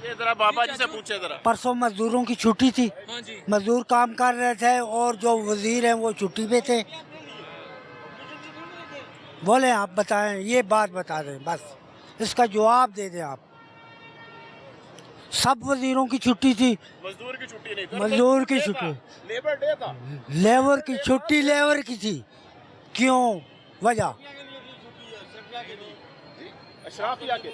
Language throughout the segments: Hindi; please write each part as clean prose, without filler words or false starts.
ये जरा बाबा जी से पूछे जरा। परसों मजदूरों की छुट्टी थी, हाँ जी। मजदूर काम कर रहे थे और जो वजीर हैं वो छुट्टी पे थे। बोले आप बताएं, ये बात बता दें, बस इसका जवाब दे दें आप। सब वजीरों की छुट्टी थी, मजदूर की छुट्टी नहीं, मजदूर की छुट्टी, लेबर डे था। लेबर की छुट्टी लेबर की थी। क्यों? वजह अशराफिया के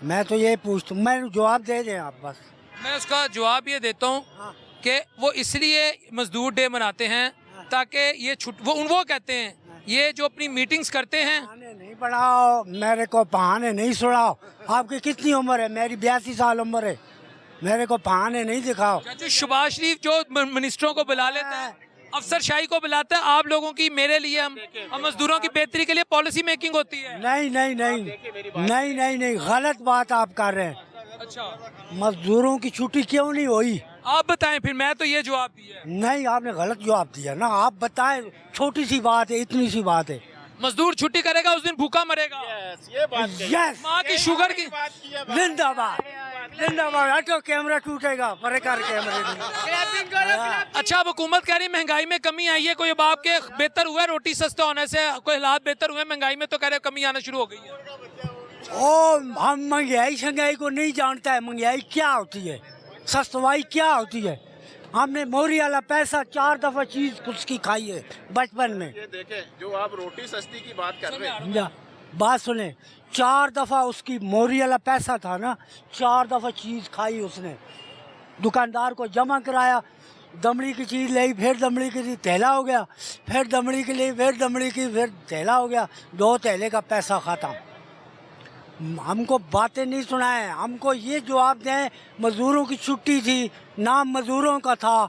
मैं तो ये पूछता हूँ, मैं जवाब दे दें आप बस। मैं उसका जवाब ये देता हूँ हाँ। कि वो इसलिए मजदूर डे मनाते हैं ताकि ये वो कहते हैं ये जो अपनी मीटिंग्स करते हैं। बहाने नहीं बढ़ाओ, मेरे को बहाने नहीं सुनाओ। आपकी कितनी उम्र है? मेरी 82 साल उम्र है। मेरे को बहाने नहीं दिखाओ। जो शहबाज शरीफ जो मिनिस्टरों को बुला लेता है, अफसरशाही को बुलाता है, आप लोगों की मेरे लिए हम मजदूरों की बेहतरी के लिए पॉलिसी मेकिंग होती है। नहीं नहीं नहीं नहीं नहीं नहीं, गलत बात आप कर रहे हैं। अच्छा, मजदूरों की छुट्टी क्यों नहीं हुई? आप बताएं फिर, मैं तो ये जवाब दिया है। नहीं, आपने गलत जवाब दिया ना। आप बताएं, छोटी सी बात है, इतनी सी बात है। मजदूर छुट्टी करेगा उस दिन भूखा मरेगा। ये बात यस, माँ की शुगर की जिंदाबाद जिंदाबाद। हटो, कैमरा टूटेगा, परे कर कैमरे में। अच्छा, अब हुकूमत कह रही महंगाई में कमी आई है, कोई अब आपके बेहतर हुआ है रोटी सस्ता होने से? कोई हालात बेहतर हुए महंगाई में? तो कह रहे कमी आना शुरू हो गई है। ओ, हम महंगाई शंगाई को नहीं जानता है। महंगाई क्या होती है, सस्तवाई क्या होती है? हमने मोरी वाला पैसा 4 दफा चीज उसकी खाई है बचपन में। ये देखें, जो आप रोटी सस्ती की बात कर रहे हैं, या, बात सुने, 4 दफा उसकी मोरी वाला पैसा था ना, 4 दफा चीज खाई उसने। दुकानदार को जमा कराया, दमड़ी की चीज ली, फिर दमड़ी की चीज थैला हो गया, फिर दमड़ी की ली, फिर दमड़ी की, फिर थैला हो गया। 2 थैले का पैसा खत्म। हमको बातें नहीं सुनाए, हमको ये जवाब दें। मजदूरों की छुट्टी थी, नाम मजदूरों का था,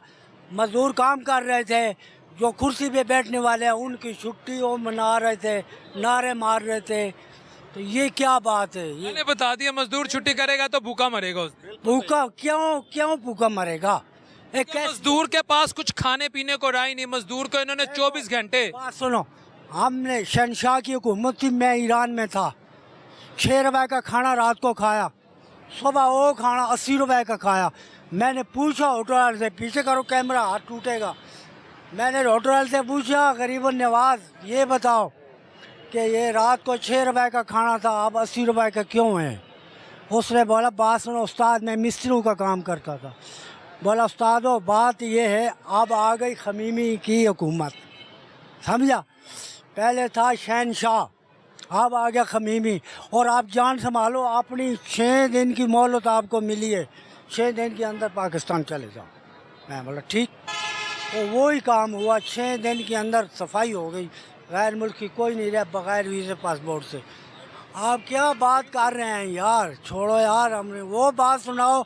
मजदूर काम कर रहे थे। जो कुर्सी पे बैठने वाले हैं उनकी छुट्टी वो मना रहे थे, नारे मार रहे थे। तो ये क्या बात है? ये मैंने बता दिया, मजदूर छुट्टी करेगा तो भूखा मरेगा उस दिन। भूखा क्यों? क्यों भूखा मरेगा? एक मजदूर के पास कुछ खाने पीने को राय नहीं, मजदूर को इन्होंने 24 घंटे। बात सुनो, हमने शहनशाह की हुकूमत थी, मैं ईरान में था। 6 रुपए का खाना रात को खाया, सुबह वो खाना 80 रुपए का खाया। मैंने पूछा होटल वाले से, पीछे करो कैमरा, हाथ टूटेगा। मैंने होटल वाले से पूछा, गरीबन नवाज ये बताओ कि ये रात को 6 रुपए का खाना था, अब 80 रुपए का क्यों है? उसने बोला, बात सुनो उस्ताद, मैं मिस्त्रियों का काम करता था। बोला, उस्तादो बात ये है, अब आ गई खमीमी की हुकूमत, समझा? पहले था शहनशाह, अब आ गया खमीमी। और आप जान संभालो, अपनी 6 दिन की मोहलत आपको मिली है, 6 दिन के अंदर पाकिस्तान चले जाओ। मैं बोला ठीक। तो वही काम हुआ, 6 दिन के अंदर सफाई हो गई, गैर मुल्की कोई नहीं रहा बगैर वीज़े पासपोर्ट से। आप क्या बात कर रहे हैं यार? छोड़ो यार, हमने वो बात सुनाओ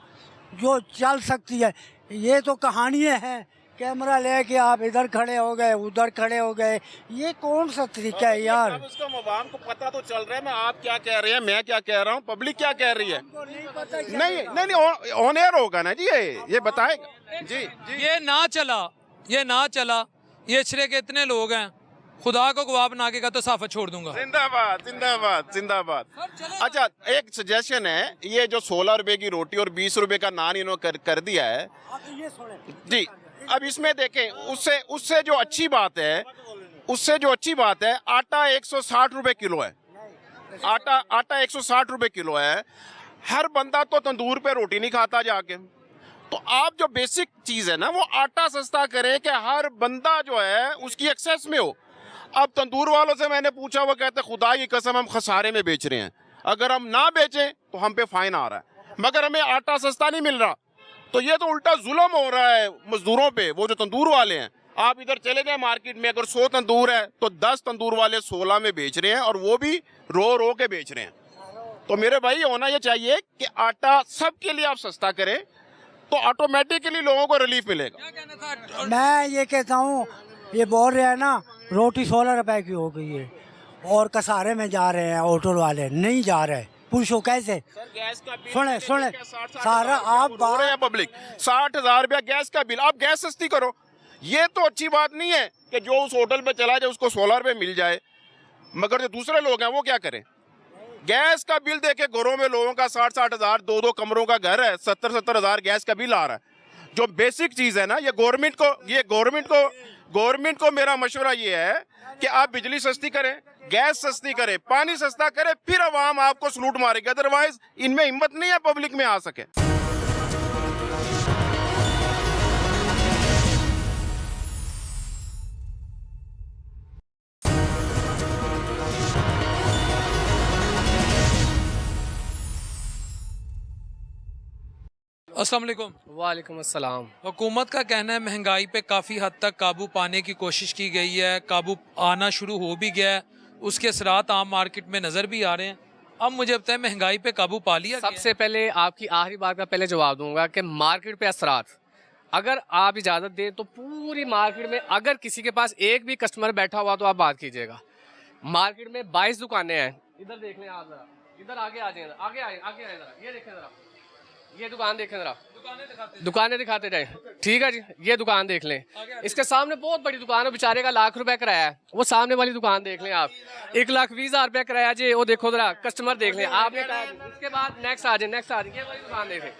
जो चल सकती है। ये तो कहानियाँ हैं, कैमरा लेके आप इधर खड़े हो गए, उधर खड़े हो गए, ये कौन सा तरीका है यार? अब उसका मवाम को पता तो चल रहा है, मैं आप क्या कह रहे हैं, मैं क्या कह रहा हूँ, पब्लिक क्या कह रही है। नहीं नहीं नहीं, ऑन एयर होगा ना जी, ये बताएगा जी जी। ये ना चला, ये ना चला, ये इचरे के इतने लोग हैं, खुदा को गवाह बना के तो साफा छोड़ दूंगा। जिंदाबाद जिंदाबाद जिंदाबाद। अच्छा, एक सजेशन है, ये जो 16 रुपए की रोटी और 20 रुपए का नान इन्होंने कर दिया है जी। अब इसमें देखें, उससे जो अच्छी बात है, उससे जो अच्छी बात है, आटा 160 रुपए किलो है। आटा 160 रुपए किलो है। हर बंदा तो तंदूर पे रोटी नहीं खाता जाके। तो आप जो बेसिक चीज है ना, वो आटा सस्ता करें कि हर बंदा जो है उसकी एक्सेस में हो। अब तंदूर वालों से मैंने पूछा, वो कहते खुदा की कसम हम खसारे में बेच रहे हैं, अगर हम ना बेचें तो हम पे फाइन आ रहा है, मगर हमें आटा सस्ता नहीं मिल रहा। तो ये तो उल्टा जुल्म हो रहा है मजदूरों पे, वो जो तंदूर वाले हैं। आप इधर चले जाए मार्केट में, अगर 100 तंदूर है तो 10 तंदूर वाले 16 में बेच रहे हैं, और वो भी रो रो के बेच रहे हैं। तो मेरे भाई, होना ये चाहिए कि आटा सबके लिए आप सस्ता करें, तो ऑटोमेटिकली लोगों को रिलीफ मिलेगा। मैं ये कहता हूँ, ये बोल रहे हैं ना रोटी 16 रुपए की हो गई है, और कसारे में जा रहे हैं होटल वाले, नहीं जा रहे। पूछो कैसे? सुने सारा आप बोल रहे हैं पब्लिक 60,000 रुपया गैस का बिल, आप गैस सस्ती करो। ये तो अच्छी बात नहीं है कि जो उस होटल पे चला जाए उसको 16 रुपए मिल जाए, मगर जो दूसरे लोग हैं वो क्या करें? गैस का बिल देखे घरों में लोगों का 60-60 हजार, 2-2 कमरों का घर है, 70-70 हजार गैस का बिल आ रहा है। जो बेसिक चीज है ना, ये गवर्नमेंट को मेरा मशवरा ये है कि आप बिजली सस्ती करें, गैस सस्ती करें, पानी सस्ता करें, फिर अवाम आपको सलूट मारेगी। अदरवाइज इनमें हिम्मत नहीं है पब्लिक में आ सके। अस्सलाम वालेकुम। वालेकुम अस्सलाम। हुकूमत का कहना है महंगाई पे काफ़ी हद तक काबू पाने की कोशिश की गई है, काबू आना शुरू हो भी गया है, उसके असरात आम मार्केट में नज़र भी आ रहे हैं। अब मुझे बताएं महंगाई पे काबू पा लिया गया है? सबसे पहले आपकी आखिरी बात का पहले जवाब दूंगा कि मार्केट पे असरात, अगर आप इजाज़त दें तो पूरी मार्केट में अगर किसी के पास एक भी कस्टमर बैठा हुआ तो आप बात कीजिएगा। मार्केट में 22 दुकानें हैं, इधर देख लें आप जरा, इधर आगे आ जाए, आगे आए जरा, ये देखें जरा, ये दुकान देखें जरा, दुकानें दिखाते जाए, ठीक है जी। ये दुकान देख लें, इसके सामने बहुत बड़ी दुकान है, बेचारे का लाख रुपए किराया है। वो सामने वाली दुकान देख लें आप, 1,20,000 रुपया किराया जी। वो देखो जरा, कस्टमर देख लें आपने कहा। इसके बाद नेक्स्ट आ जाए, ये वाली दुकान देखें,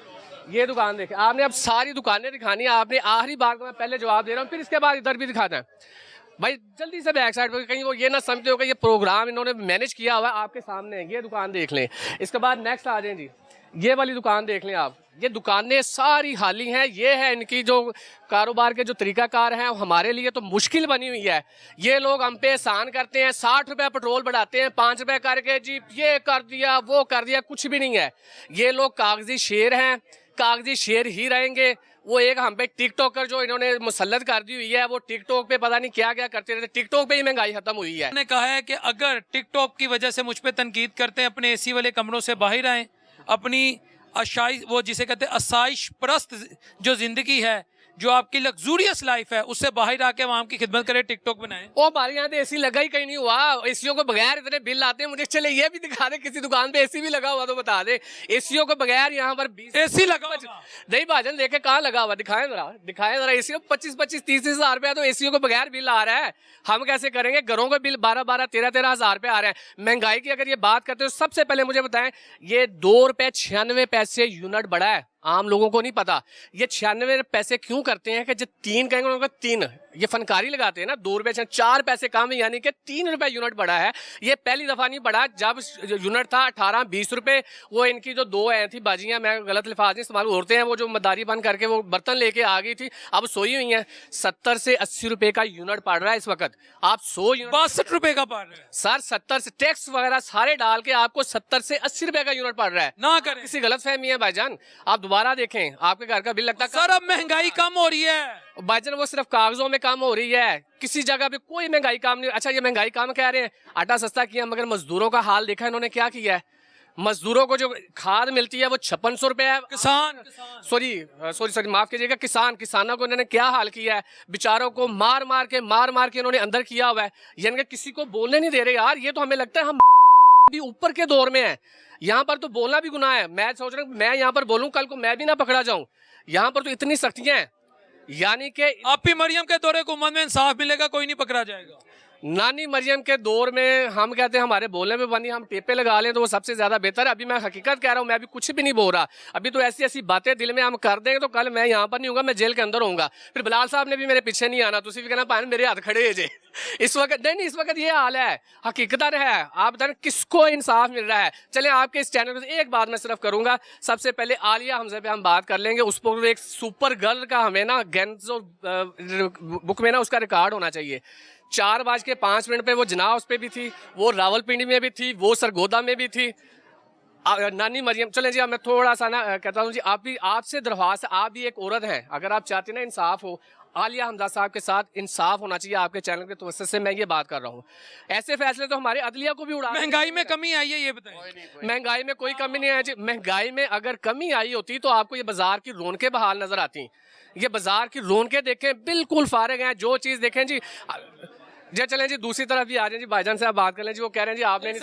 ये दुकान देखें। आपने अब सारी दुकानें दिखानी है आपने। आखिरी बार का मैं पहले जवाब दे रहा हूँ, फिर इसके बाद इधर भी दिखाना है भाई। जल्दी से बैक साइड पर, कहीं वो ये ना समझते हो कि ये प्रोग्राम इन्होंने मैनेज किया हुआ है। आपके सामने ये दुकान देख लें। इसके बाद नेक्स्ट आ जाए जी, ये वाली दुकान देख लें आप। ये दुकानें सारी खाली हैं। ये है इनकी जो कारोबार के जो तरीकाकार हैं, हमारे लिए तो मुश्किल बनी हुई है। ये लोग हम पे एहसान करते हैं, 60 रुपये पेट्रोल बढ़ाते हैं, 5 रुपये करके जी ये कर दिया वो कर दिया, कुछ भी नहीं है। ये लोग कागजी शेर हैं, कागजी शेर ही रहेंगे। वो एक हम पे टिकटॉकर जो इन्होंने मुसल्लत कर दी हुई है, वो टिकटॉक पे पता नहीं क्या क्या करते रहते। टिकटॉक पे ही महंगाई खत्म हुई है। ने कहा है कि अगर टिकटॉक की वजह से मुझ पे तनकीद करते हैं, अपने एसी वाले कमरों से बाहर आएं, अपनी आशाइश, वो जिसे कहते हैं आसाइश परस्त जो जिंदगी है, जो आपकी लग्जूरियस लाइफ है, उससे बाहर आके आवाम की खिदमत करे, टिकटॉक बनाए। ओ हमारे यहाँ तो एसी लगा ही कहीं नहीं हुआ। एसीओ को बगैर इतने बिल आते हैं। मुझे चले ये भी दिखा दे, किसी दुकान पे एसी भी लगा हुआ तो बता दे। एसीओ को बगैर यहाँ पर 20 एसी लगा नहीं भाजन देखे कहाँ लगा हुआ, दिखाएं जरा। एसीओ 25-30 हजार रुपया तो एसीओ को बगैर बिल आ रहा है। हम कैसे करेंगे? घरों के बिल 12-12, 13-13 हजार रुपये आ रहे हैं। महंगाई की अगर ये बात करते हो, सबसे पहले मुझे बताएं, ये 2 रुपये 96 पैसे यूनिट बढ़ा है। आम लोगों को नहीं पता ये 96 पैसे क्यों करते हैं कि जो 3 कहेंगे उनका 3 ये फनकारी लगाते हैं ना। 2 रुपये 4 पैसे कम, यानी कि 3 रुपये यूनिट बढ़ा है। ये पहली दफा नहीं बढ़ा। जब यूनिट था 18-20 रुपये, वो इनकी जो 2 थी बाजियां, मैं गलत लिफाज नहीं इस्तेमाल, औरतें हैं वो जो मदारी बंद करके वो बर्तन लेके आ गई थी, अब सोई हुई हैं। 70 से 80 रुपए का यूनिट पड़ रहा है इस वक्त। आप 100 यूनिट 62 रुपए का पड़ रहा है सर। 70 से टैक्स वगैरह सारे डाल के आपको 70 से 80 रुपए का यूनिट पड़ रहा है। ना करें, किसी गलत फहमी है भाईजान, आप दोबारा देखें, आपके घर का बिल लगता है। सर अब महंगाई कम हो रही है भाईजान, वो सिर्फ कागजों में कम हो रही है, किसी जगह पे कोई महंगाई कम नहीं। अच्छा ये महंगाई कम कह रहे हैं, आटा सस्ता किया, मगर मजदूरों का हाल देखा इन्होंने क्या किया है। मजदूरों को जो खाद मिलती है वो 5600 रुपए है। किसान सॉरी माफ कीजिएगा, किसानों को इन्होंने क्या हाल किया है। बेचारों को मार मार के इन्होंने अंदर किया हुआ है। यानी कि किसी को बोलने नहीं दे रहे यार। ये तो हमें लगता है हम भी ऊपर के दौर में है। यहाँ पर तो बोलना भी गुनाह है। मैं सोच रहा हूँ मैं यहाँ पर बोलूँ, कल को मैं भी ना पकड़ा जाऊँ। यहाँ पर तो इतनी सख्तियां हैं, यानी कि आप ही मरियम के दौरे हुकूमत में इंसाफ मिलेगा, कोई नहीं पकड़ा जाएगा। नानी मरियम के दौर में हम कहते हैं हमारे बोलने में बनी, हम टेपे लगा लें तो वो सबसे ज्यादा बेहतर है। अभी मैं हकीकत कह रहा हूँ, मैं अभी कुछ भी नहीं बोल रहा। अभी तो ऐसी ऐसी बातें दिल में हम कर देंगे तो कल मैं यहाँ पर नहीं होऊंगा, मैं जेल के अंदर होऊंगा। फिर बिलाल साहब ने भी मेरे पीछे नहीं आना, तुम भी कहना पाए मेरे हाथ खड़े है जे। इस वक्त नहीं, इस वक्त ये हाल है, हकीकत है। आप बताएं किसको इंसाफ मिल रहा है। चले आपके इस चैनल पर एक बात मैं सिर्फ करूंगा। सबसे पहले आलिया हमजा पे हम बात कर लेंगे। उस पर एक सुपर गर्ल का हमें ना गेंजो बुक में ना उसका रिकॉर्ड होना चाहिए। 4:05 पे वो जना उस पर भी थी, वो रावलपिंडी में भी थी, वो सरगोदा में भी थी। नानी मरियम, चलें जी मैं थोड़ा सा ना कहता हूँ जी, आप भी आपसे दरख्वास्त, आप भी एक औरत हैं, अगर आप चाहते ना इंसाफ हो, आलिया हमजा साहब के साथ इंसाफ होना चाहिए। आपके चैनल के तवज्जो से मैं ये बात कर रहा हूँ। ऐसे फैसले तो हमारे अदलिया को भी उड़ा। महंगाई में कमी आई है ये बताएं। महंगाई में कोई कमी नहीं आई जी। महंगाई में अगर कमी आई होती तो आपको ये बाजार की रौनकें बहाल नजर आती। ये बाजार की रौनकें देखें, बिल्कुल फारिग हैं। जो चीज़ देखें जी चलें जी दूसरी तरफ भी आ जाए जी, भाईजान से आप बात कर लें जी। वो कह रहे हैं जी आपने नहीं